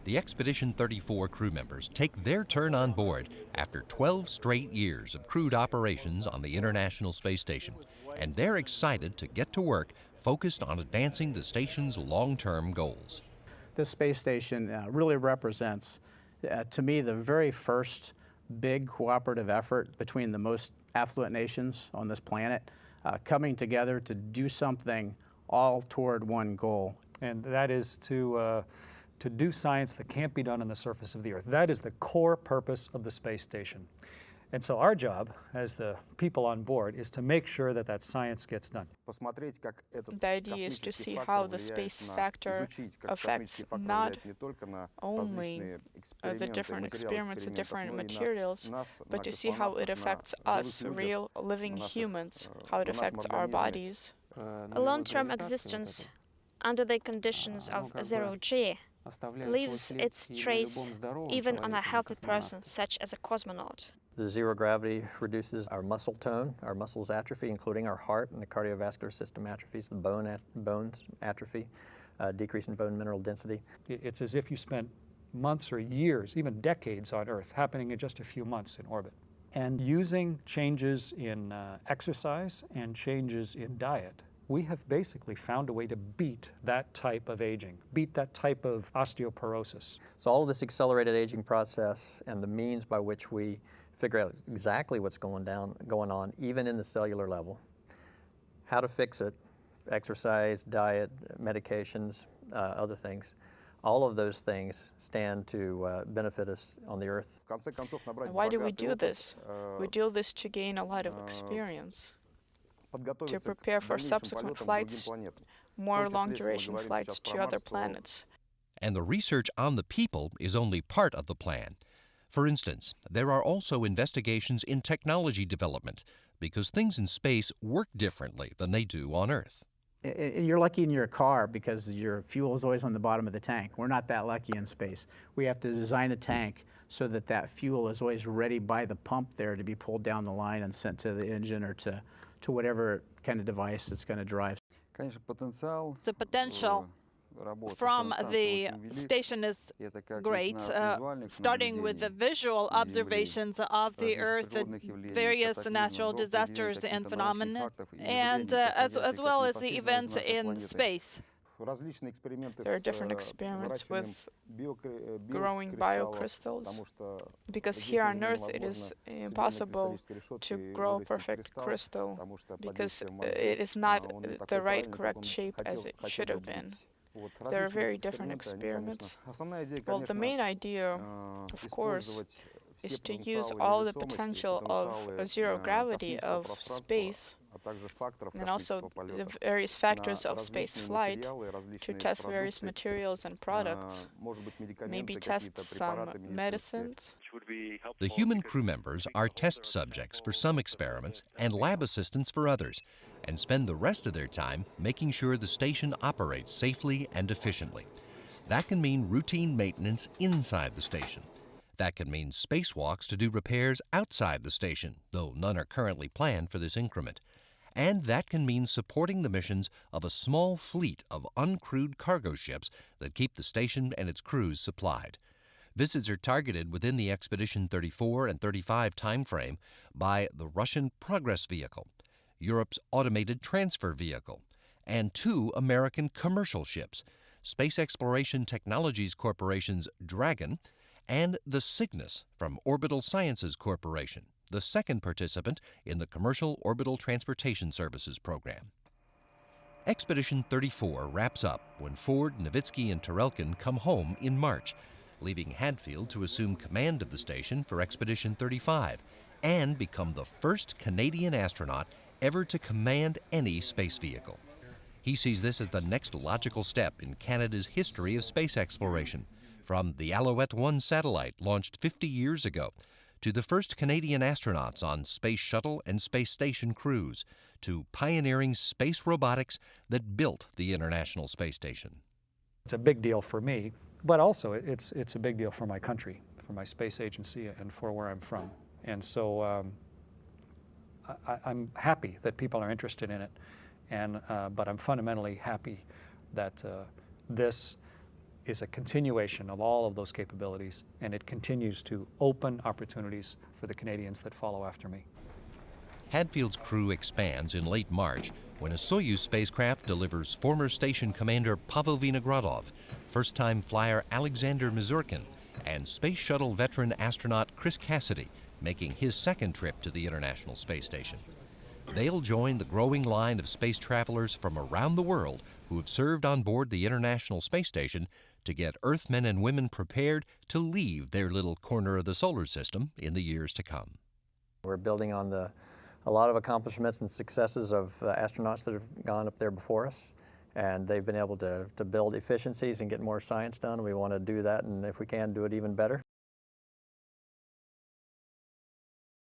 The Expedition 34 crew members take their turn on board after 12 straight years of crewed operations on the International Space Station, and they're excited to get to work focused on advancing the station's long-term goals. This space station really represents, to me, the very first big cooperative effort between the most affluent nations on this planet coming together to do something all toward one goal. And that is to do science that can't be done on the surface of the Earth. That is the core purpose of the space station. And so our job, as the people on board, is to make sure that that science gets done. The idea is to see how the space factor affects not only the different experiments and different materials, but to see how it affects us, real living humans, how it affects our bodies. A long-term existence under the conditions of zero-G leaves its trace even on a healthy person, such as a cosmonaut. The zero gravity reduces our muscle tone, our muscles atrophy, including our heart, and the cardiovascular system atrophies, the bones atrophy, decrease in bone mineral density. It's as if you spent months or years, even decades on Earth, happening in just a few months in orbit. And using changes in exercise and changes in diet, we have basically found a way to beat that type of aging, beat that type of osteoporosis. So all of this accelerated aging process and the means by which we figure out exactly what's going on, even in the cellular level, how to fix it, exercise, diet, medications, other things. All of those things stand to benefit us on the Earth. Why do we do this? We do this to gain a lot of experience, to prepare for subsequent flights, more long-duration flights to other planets. And the research on the people is only part of the plan. For instance, there are also investigations in technology development, because things in space work differently than they do on Earth. You're lucky in your car because your fuel is always on the bottom of the tank. We're not that lucky in space. We have to design a tank so that that fuel is always ready by the pump there to be pulled down the line and sent to the engine or to whatever kind of device it's going to drive. The potential from the station is great, starting with the visual observations of the Earth, various natural disasters and phenomena, and as well as the events in space. There are different experiments with growing biocrystals, because here on Earth it is impossible to grow a perfect crystal, because it is not the right, correct shape as it should have been. There are very different experiments. Well, the main idea, of course, is to use all the potential of zero gravity of space, and also the various factors of space flight, to test various materials and products, maybe test some medicines. The human crew members are test subjects for some experiments and lab assistants for others, and spend the rest of their time making sure the station operates safely and efficiently. That can mean routine maintenance inside the station. That can mean spacewalks to do repairs outside the station, though none are currently planned for this increment. And that can mean supporting the missions of a small fleet of uncrewed cargo ships that keep the station and its crews supplied. Visits are targeted within the Expedition 34 and 35 timeframe by the Russian Progress Vehicle, Europe's Automated Transfer Vehicle, and 2 American commercial ships, Space Exploration Technologies Corporation's Dragon and the Cygnus from Orbital Sciences Corporation, the second participant in the Commercial Orbital Transportation Services program. Expedition 34 wraps up when Ford, Novitskiy, and Tarelkin come home in March, leaving Hadfield to assume command of the station for Expedition 35 and become the first Canadian astronaut ever to command any space vehicle. He sees this as the next logical step in Canada's history of space exploration, from the Alouette 1 satellite launched 50 years ago, to the first Canadian astronauts on Space Shuttle and Space Station crews, to pioneering space robotics that built the International Space Station. It's a big deal for me, but also it's a big deal for my country, for my space agency, and for where I'm from. And so I'm happy that people are interested in it, but I'm fundamentally happy that this is a continuation of all of those capabilities, and it continues to open opportunities for the Canadians that follow after me. Hadfield's crew expands in late March when a Soyuz spacecraft delivers former station commander Pavel Vinogradov, first-time flyer Alexander Mazurkin, and space shuttle veteran astronaut Chris Cassidy, making his second trip to the International Space Station. They'll join the growing line of space travelers from around the world who have served on board the International Space Station to get Earthmen and women prepared to leave their little corner of the solar system in the years to come. We're building on a lot of accomplishments and successes of astronauts that have gone up there before us, and they've been able to build efficiencies and get more science done. We want to do that, and if we can, do it even better.